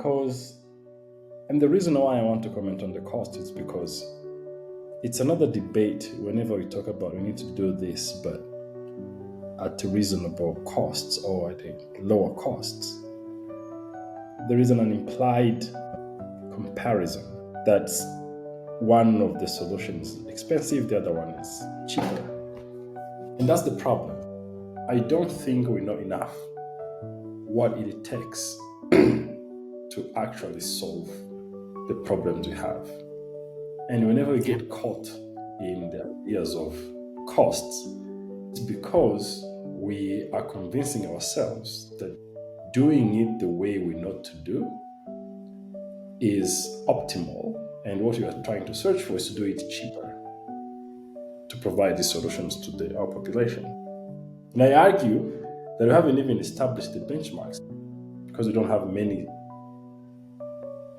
because, and the reason why I want to comment on the cost is because it's another debate whenever we talk about we need to do this, but at reasonable costs or at lower costs. There is an implied comparison that's one of the solutions is expensive, the other one is cheaper. And that's the problem. I don't think we know enough what it takes to actually solve the problems we have. And whenever we get caught in the ideas of costs, it's because we are convincing ourselves that doing it the way we know to do is optimal, and what we are trying to search for is to do it cheaper to provide these solutions to our population. And I argue that we haven't even established the benchmarks because we don't have many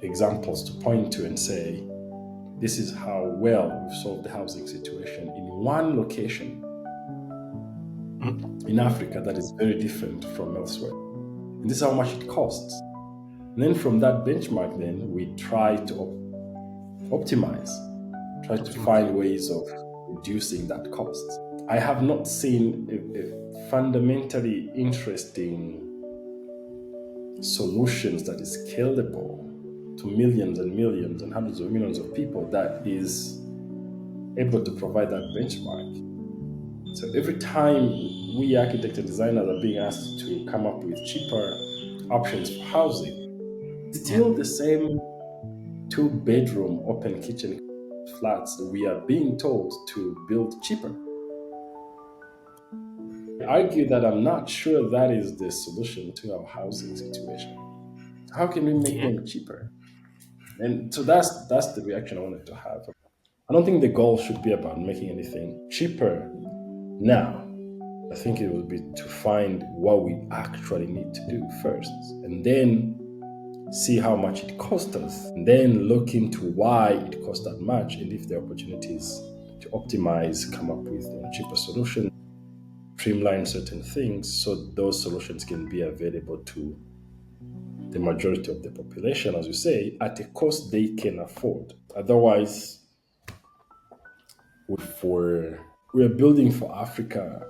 examples to point to and say, this is how well we've solved the housing situation in one location in Africa that is very different from elsewhere. And this is how much it costs. And then from that benchmark, then we try to optimize, try to find ways of reducing that cost. I have not seen a fundamentally interesting solutions that is scalable to millions and millions and hundreds of millions of people that is able to provide that benchmark. So every time we architects and designers are being asked to come up with cheaper options for housing, it's still the same 2-bedroom open kitchen flats that we are being told to build cheaper. I argue that I'm not sure that is the solution to our housing situation. How can we make them cheaper? And so that's the reaction I wanted to have. I don't think the goal should be about making anything cheaper now. I think it would be to find what we actually need to do first, and then see how much it costs us, and then look into why it costs that much, and if there are opportunities to optimize, come up with cheaper solutions, streamline certain things so those solutions can be available to the majority of the population, as you say, at a cost they can afford. Otherwise, we are building for Africa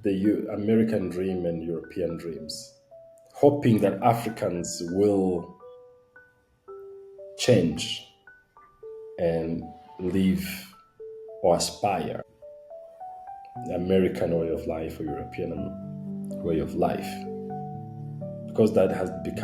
the American dream and European dreams, hoping that Africans will change and live or aspire the American way of life or European way of life, because that has become